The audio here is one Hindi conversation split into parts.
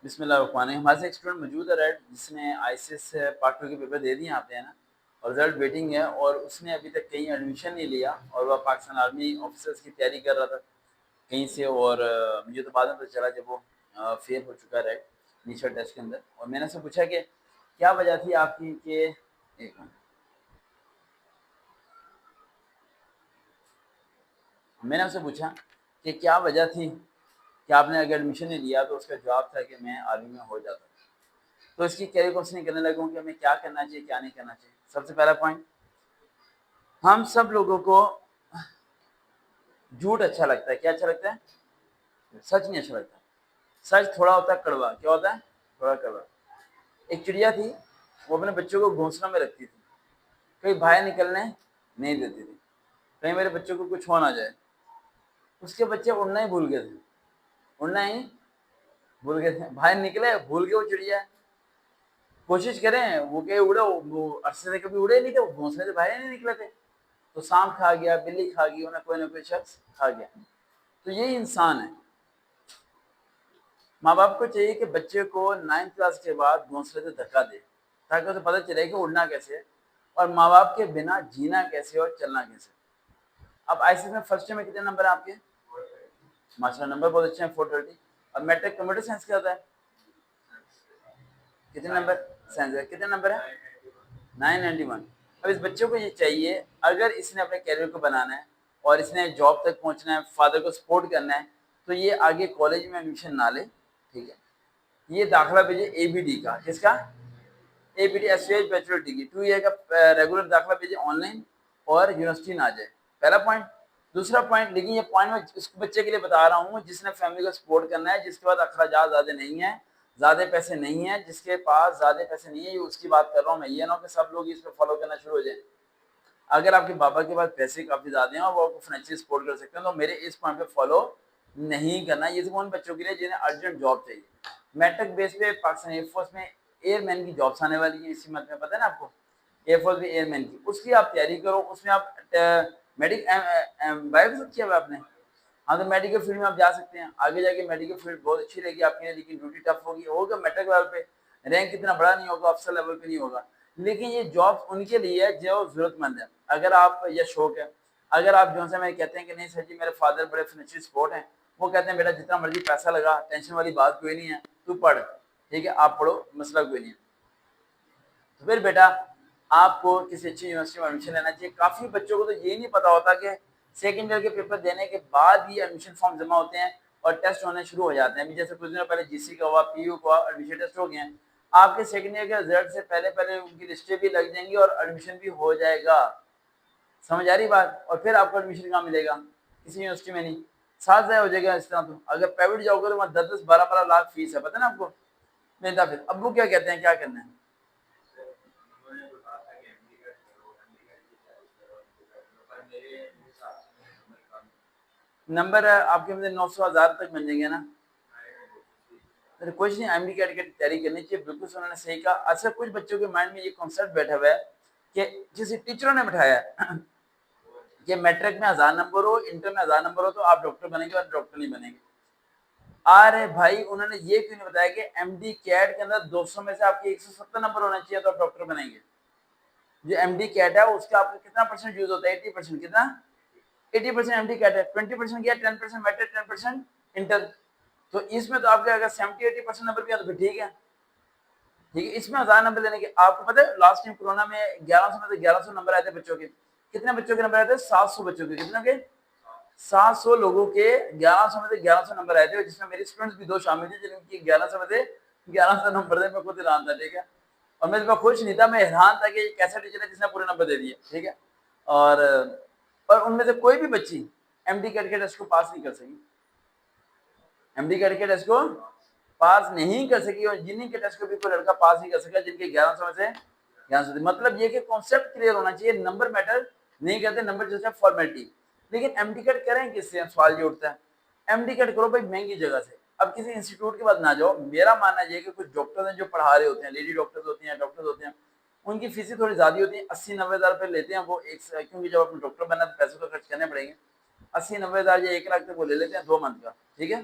बिस्मिल्लाहिर्रहमानिर्रहीम। हमारे साथ एक स्टूडेंट मौजूद है रेड, जिसने आईसीएस पार्ट 2 के पेपर दे दिए यहाँ पे है ना, और रिजल्ट वेटिंग है, और उसने अभी तक कहीं एडमिशन नहीं लिया, और वह पाकिस्तान आर्मी ऑफिसर्स की तैयारी कर रहा था कहीं से। और मुझे तो बाद में पता चला जब वो फेल हो चुका रेड इनिशियल टेस्ट के अंदर। और मैंने उससे पूछा कि क्या वजह थी आपकी कि एक मिनट। मैंने उससे पूछा कि क्या वजह थी कि आपने अगर एडमिशन नहीं लिया, तो उसका जवाब था कि मैं आर्मी में हो जाता। तो इसकी कैरियर काउंसलिंग करने लगा हूँ कि हमें क्या करना चाहिए, क्या नहीं करना चाहिए। सबसे पहला पॉइंट, हम सब लोगों को झूठ अच्छा लगता है। क्या अच्छा लगता है? सच नहीं अच्छा लगता। सच थोड़ा होता है कड़वा। क्या होता है? थोड़ा कड़वा। एक चिड़िया थी, वो अपने बच्चों को घोंसला में रखती थी, कहीं बाहर निकलने नहीं देती थी, कहीं मेरे बच्चों को कुछ हो ना जाए। उसके बच्चे उड़ना ही भूल गए थे, उड़ना ही भूल गए थे, बाहर निकले भूल गए। वो चिड़िया कोशिश करें वो कहीं उड़े, वो अरसे से कभी उड़े नहीं थे, वो घोंसले से बाहर नहीं निकले थे। तो सांप खा गया, बिल्ली खा गई, उन्हें कोई ना कोई शख्स खा गया। तो यही इंसान है। माँ बाप को चाहिए कि बच्चे को 9th क्लास के बाद घोंसले से धक्का दे, ताकि उसे पता चले कि उड़ना कैसे है, और माँ बाप के बिना जीना कैसे और चलना कैसे। अब आईसीएस में फर्स्ट ईयर में कितने नंबर है आपके? माशाल्लाह, नंबर बहुत अच्छे हैं, 430। अब मैट्रिक कंप्यूटर साइंस क्या होता है? कितने नंबर? साइंस का कितने नंबर है? 991। अब इस बच्चे को ये चाहिए, अगर इसने अपने कैरियर को बनाना है और इसने जॉब तक पहुंचना है, फादर को सपोर्ट करना है, तो ये आगे कॉलेज में एडमिशन ना ले, ठीक है। ये दाखिला भेजे एबीडी का। किसका? एबीडी, एससीएच बैचलर डिग्री 2 ईयर का रेगुलर दाखिला भेजे ऑनलाइन, और यूनिवर्सिटी ना जाए। पहला पॉइंट। दूसरा पॉइंट, लेकिन ये पॉइंट मैं इस बच्चे के लिए बता रहा हूँ जिसने फैमिली को सपोर्ट करना है, जिसके पास अखराजात ज्यादा नहीं है, ज्यादा पैसे नहीं है, जिसके पास ज्यादा पैसे नहीं है, ये उसकी बात कर रहा हूँ मैं। ये ना हो कि सब लोग इस पर फॉलो करना शुरू हो जाए। अगर आपके पापा के पास पैसे काफी ज्यादा हैं और वो आपको फाइनेंशियली सपोर्ट कर सकते हैं, तो मेरे इस पॉइंट पे फॉलो नहीं करना। ये सिर्फ उन बच्चों के लिए जिन्हें अर्जेंट जॉब चाहिए। मैट्रिक बेस पे पाकिस्तान एयरफोर्स में एयरमैन की जॉब्स आने वाली है इसी मंथ में, पता है ना आपको? एयरफोर्स में एयरमैन की, उसकी आप तैयारी करो। उसमें आप मेडिक बायो किया हुआ आपने? हाँ, तो मेडिकल फील्ड में आप जा सकते हैं। आगे जाके मेडिकल फील्ड बहुत अच्छी रहेगी आपके लिए, लेकिन ड्यूटी टफ होगी। होगा मैट्रिक लेवल पे, रैंक इतना बड़ा नहीं होगा, अफसर लेवल पे नहीं होगा, लेकिन ये जॉब उनके लिए है जो जरूरतमंद है। अगर आप ये शौक है, अगर आप जो से मैं कहते हैं कि नहीं सर जी मेरे फादर बड़े फाइनेंशियल सपोर्ट हैं, वो कहते हैं बेटा जितना मर्जी पैसा लगा, टेंशन वाली बात कोई नहीं है, तू पढ़, ठीक है, आप पढ़ो, मसला कोई नहीं है। तो फिर बेटा आपको किसी अच्छी यूनिवर्सिटी में एडमिशन लेना चाहिए। काफी बच्चों को तो ये नहीं पता होता कि सेकेंड ईयर के पेपर देने के बाद ही एडमिशन फॉर्म जमा होते हैं और टेस्ट होने शुरू हो जाते हैं। अभी जैसे कुछ दिनों पहले जीसी का हुआ, पीयू का हुआ, एडमिशन टेस्ट हो गए हैं। आपके सेकेंड ईयर के रिजल्ट से पहले पहले उनकी लिस्टें भी लग जाएंगी और एडमिशन भी हो जाएगा। समझ आ रही बात? और फिर आपको एडमिशन कहाँ मिलेगा? किसी यूनिवर्सिटी में नहीं, साथ हो जाएगा इस तरह। तो अगर प्राइवेट जाओगे तो वहाँ 10-10, 12-12 लाख फीस है, पता है ना आपको? नहीं था। फिर अब वो क्या कहते हैं, क्या करना है? नंबर आपके मतलब 900 1000 तक बन जाएंगे ना? अरे कुछ नहीं, एमडी कैट की तैयारी करनी चाहिए। बिल्कुल उन्होंने सही कहा। अच्छा, कुछ बच्चों के माइंड में ये कॉन्सेप्ट बैठा हुआ है कि जिसे टीचरों ने बैठाया कि मैट्रिक में 1000 नंबर हो, इंटर में 1000 नंबर हो, तो आप डॉक्टर बनेंगे, और डॉक्टर नहीं बनेंगे। अरे भाई, उन्होंने ये क्यों नहीं बताया कि एमडी कैट के अंदर 200 में से आपके 170 नंबर होना चाहिए तो आप डॉक्टर बनेंगे। जो एमडी कैट है उसका आपका कितना परसेंट यूज होता है? 80%। कितना? 80% एमडी कैट है, 20% क्या? 10% मैट्रिक, 10% इंटर। तो इसमें तो आपके अगर 70-80% नंबर भी है तो फिर ठीक है। ठीक है, इसमें 1000 नंबर लेने के, आपको पता है लास्ट टाइम कोरोना में 1100 में से 1100 नंबर आए थे बच्चों के। कितने बच्चों के नंबर आए थे? 700 बच्चों के। कितने के? 700 लोगों के 1100 में से 1100 नंबर आए थे, जिसमें मेरे स्टूडेंट्स भी 2 शामिल थे जिनकी 1100 में से 1100 नंबर थे। मैं खुद हैरान था, ठीक है। और मैं इसमें खुश नहीं था, मैं हैरान था कि कैसा टीचर है जिसने पूरे नंबर दे दिए, ठीक है। और उनमें से कोई भी बच्ची एमडी कैट के टेस्ट को पास नहीं कर सकी। एमडी कैट के टेस्ट को पास नहीं कर सकी, और जिन्हीं के टेस्ट को भी कोई लड़का पास नहीं कर सका जिनके 1100 में से 1100 थे। मतलब ये कि कॉन्सेप्ट क्लियर होना चाहिए, नंबर मैटर नहीं करते, नंबर जैसे फॉर्मेलिटी। लेकिन एमडी कैट करें किससे? सवाल ये उठता है। एमडी कैट करो भाई महंगी जगह से। अब किसी इंस्टीट्यूट के बाद ना जाओ। मेरा मानना ये कि कुछ डॉक्टर हैं जो पढ़ा रहे होते हैं, लेडी डॉक्टर्स होती हैं, डॉक्टर्स होते हैं, उनकी फीसें थोड़ी ज्यादा होती है। 80-90 हज़ार रुपये लेते हैं वो एक, क्योंकि जब अपने डॉक्टर बनना तो पैसे तो खर्च करने पड़ेंगे। 80-90 हज़ार या 1 लाख तक वो ले लेते हैं 2 मंथ का, ठीक है।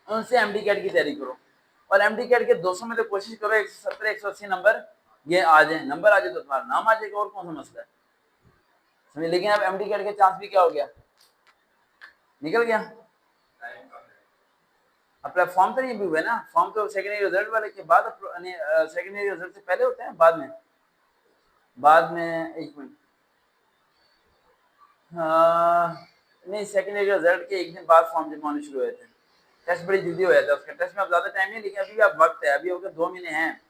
उनसे एमडी कैट की तैयारी करो, और एमडी कैट के 200 में तो कोशिश करो 170 180 नंबर ये आ जाए, नंबर आ जाए तो तुम्हारा नाम आ जाएगा, और कौन सा मसला है, समझे। लेकिन अब एमडी कैट के चांस भी क्या हो गया, निकल गया। अपना फॉर्म तो ये भी हुआ ना, फॉर्म तो सेकेंडरी रिजल्ट वाले के बाद, सेकेंडरी रिजल्ट से पहले होते हैं, बाद में एक मिनट, नहीं सेकेंडरी रिजल्ट के एक दिन बाद फॉर्म जमा होने शुरू हुए थे, टेस्ट बड़ी जल्दी हो जाता है उसका, टेस्ट में अब ज्यादा टाइम नहीं, लेकिन अभी भी आप वक्त है, अभी होकर 2 महीने हैं,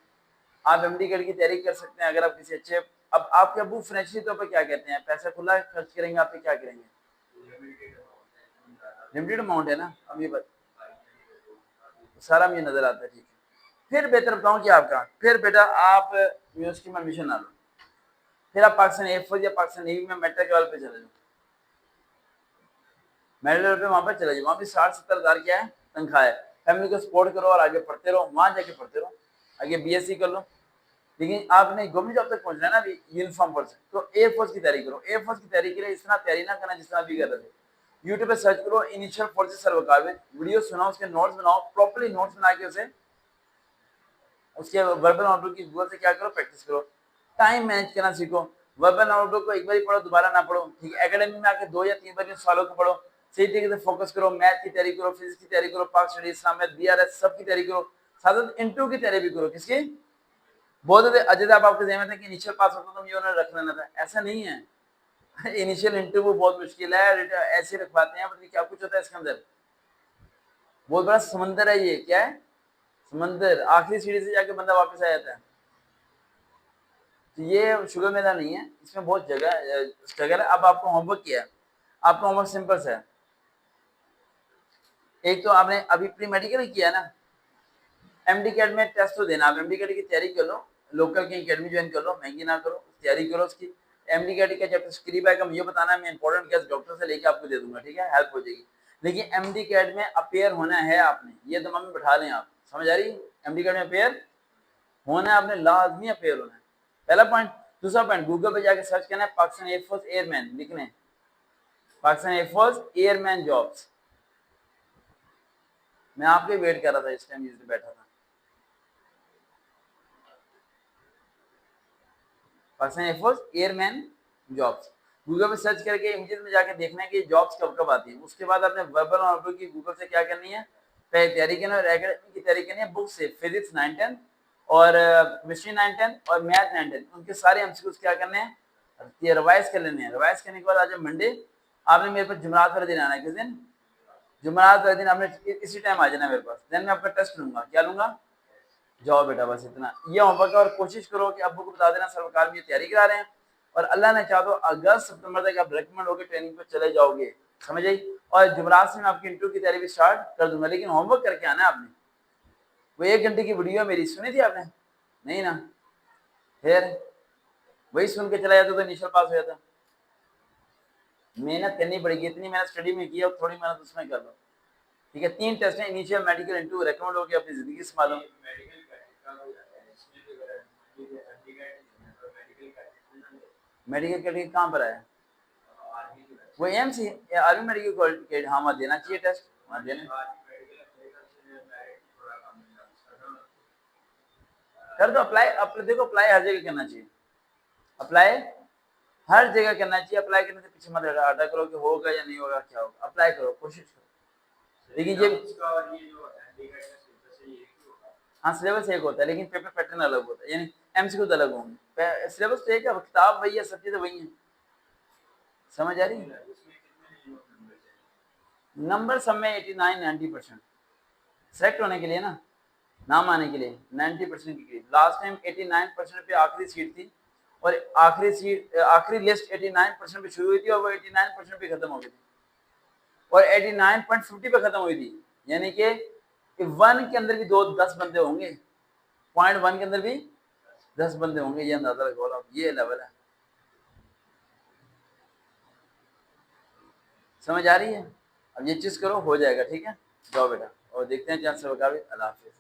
आप एमडी कैट की तैयारी कर सकते हैं अगर आप किसी अच्छे। अब आपके अबू फाइनेंशियली तौर पर क्या कहते हैं, पैसा खुला खर्च करेंगे आप पे, क्या करेंगे, लिमिटेड अमाउंट है ना, अब ये सारा मुझे नजर आता है, ठीक है। फिर बेहतर बताऊं कि आपका, फिर बेटा आप यूनिवर्सिटी में एडमिशन ना लो, फिर आप पाकिस्तान एयरफोर्स या पाकिस्तान नेवी में मेडिकल लेवल पे चले जाओ, मेडिकल लेवल पे वहां पर चले जाओ, वहां पे 60-70 हजार क्या है तनख्वाह है, फैमिली को सपोर्ट करो और आगे पढ़ते रहो, वहां जाके पढ़ते रहो, आगे बीएससी कर लो। लेकिन आपने गवर्नमेंट जॉब तक पहुंचना है ना, अभी यूनिफॉर्म फोर्स, तो एयरफोर्स की तैयारी करो, एयरफोर्स की तैयारी के लिए इस तरह तैयारी ना करना जिस तरह अभी कर रहे थे, यूट्यूब पे सर्च करो इनिशियल फोर्सेस सर्वकालेज, वीडियो सुनाओ, उसके नोट्स बनाओ, प्रॉपर्ली नोट्स बना के उसे, उसके वर्बल नोटबुक की गूगल से क्या करो, प्रैक्टिस करो, टाइम मैनेज करना सीखो, वर्बल नोटबुक को एक बार ही पढ़ो, दोबारा ना पढ़ो, ठीक है। एकेडमी में आके 2 या 3 बार सवालों को पढ़ो, सही तरीके से फोकस करो, मैथ की तैयारी करो, फिजिक्स की तैयारी करो, पाक स्टडी, इस्लामियत, बीआरएस सब की तैयारी करो, साथ साथ इंटरव्यू की तैयारी भी करो, किसकी, बहुत अजय साहब आपके जहन में था कि इनिशियल पास होता तो मुझे उन्होंने रख लेना था, ऐसा नहीं है। इनिशियल इंटरव्यू बहुत मुश्किल है, ऐसे रखवाते हैं, मतलब क्या कुछ होता है इसके अंदर, बहुत बड़ा समंदर है ये, क्या है समंदर, आखिरी सीढ़ी से जाके बंदा वापस आ जाता है, तो ये शुगर मेला नहीं है, इसमें बहुत जगह स्ट्रगल है। अब आपको होमवर्क किया है, आपका होमवर्क सिंपल सा है, एक तो आपने अभी प्री मेडिकल किया ना, एमडी कैट में टेस्ट तो देना, आप एमडी कैट की तैयारी कर लो, लोकल की एकेडमी ज्वाइन कर लो, महंगी ना करो, तैयारी करो उसकी, एमडी कैट का चैप्टर करीब आएगा मुझे बताना है, मैं इंपॉर्टेंट केस डॉक्टर से लेके आपको दे दूंगा, ठीक है, हेल्प हो जाएगी। लेकिन एमडी कैट में अपेयर होना है आपने, ये दिमाग में बैठा लें आप, समझ आ रही है, एमडी कैट में अपेयर होना है आपने, लाजमी अपेयर होना है, पहला पॉइंट। दूसरा पॉइंट, गूगल पे जाके सर्च करना है पाकिस्तान एयरफोर्स एयरमैन, लिखने पाकिस्तान एयरफोर्स एयरमैन जॉब्स, मैं आपके वेट कर रहा था इस टाइम जिसमें बैठा था, Pakistan air force airman jobs, Google पे सर्च करके इमेजेस में जाके देखना है कि जॉब्स कब कब आती है, उसके बाद आपने वर्बल और ऑडियो की गूगल से क्या करनी है, पहले तैयारी करनी है, और एकेडमी की तैयारी करनी है बुक से, फिजिक्स 9-10 और केमिस्ट्री 9-10 और मैथ 9-10, उनके सारे एमसीक्यूज क्या करने हैं, ये रिवाइज कर लेने हैं, रिवाइज करने के बाद आज मंडे आपने मेरे पास जुमेरात वाले दिन आना है, किस दिन, जुमेरात वाले दिन आपने इसी टाइम आ जाना मेरे पास, देन मैं आपका टेस्ट लूंगा, क्या लूंगा, जाओ बेटा, बस इतना ये होमवर्क है, और कोशिश करो कि अब्बू को बता देना सरकार में तैयारी करा रहे हैं, और अल्लाह ने चाह तो अगस्त सितंबर तक आप रिकमेंड होकर ट्रेनिंग पे चले जाओगे, समझ आई। और जुमेरात से मैं आपकी इंटरव्यू की तैयारी भी स्टार्ट कर दूंगा, लेकिन होमवर्क करके आना है आपने, वो 1 घंटे की वीडियो मेरी सुनी थी आपने, नहीं ना, फिर वही सुन के चला जाता तो इनिशियल पास हो जाता, मेहनत करनी पड़ेगी, इतनी मेहनत स्टडी में की और थोड़ी मेहनत उसमें कर लो, ठीक है। 3 टेस्ट है, इनिशियल, मेडिकल, इंटरव्यू, रिकमेंड होकर अपनी जिंदगी संभालो। मेडिकल कैटेगरी कहाँ पर आया, वो एमसी आर्मी मेडिकल कैटेगरी, हाँ वहाँ देना चाहिए टेस्ट, वहाँ देना कर दो अप्लाई, देखो अप्लाई हर जगह करना चाहिए, अप्लाई हर जगह करना चाहिए, अप्लाई करने से पीछे मत हटा करो कि होगा या नहीं होगा, क्या होगा, अप्लाई करो, कोशिश करो, लेकिन ये हाँ सिलेबस एक होता है, लेकिन पेपर पैटर्न अलग होता है, यानी एमसीक्यूज अलग होंगे, सिलेबस तो एक है, किताब वही है, सब चीजें वही है, समझ आ रही है। नंबर सब में 89-90% सेलेक्ट होने के लिए ना, नाम आने के लिए 90% के करीब, लास्ट टाइम 89% पे आखिरी सीट थी, और आखिरी लिस्ट 89% पे शुरू हुई थी और वो 89% पे खत्म हो गई थी, और 89.50 पे खत्म हुई थी, यानी कि 1 के अंदर भी 10 बंदे होंगे, .1 के अंदर भी 10 बंदे होंगे, ये अंदाजा लगाओ आप, ये लेवल है, समझ आ रही है। अब ये चीज करो, हो जाएगा, ठीक है, जाओ बेटा, और देखते हैं चांस, अल्लाह हाफिज।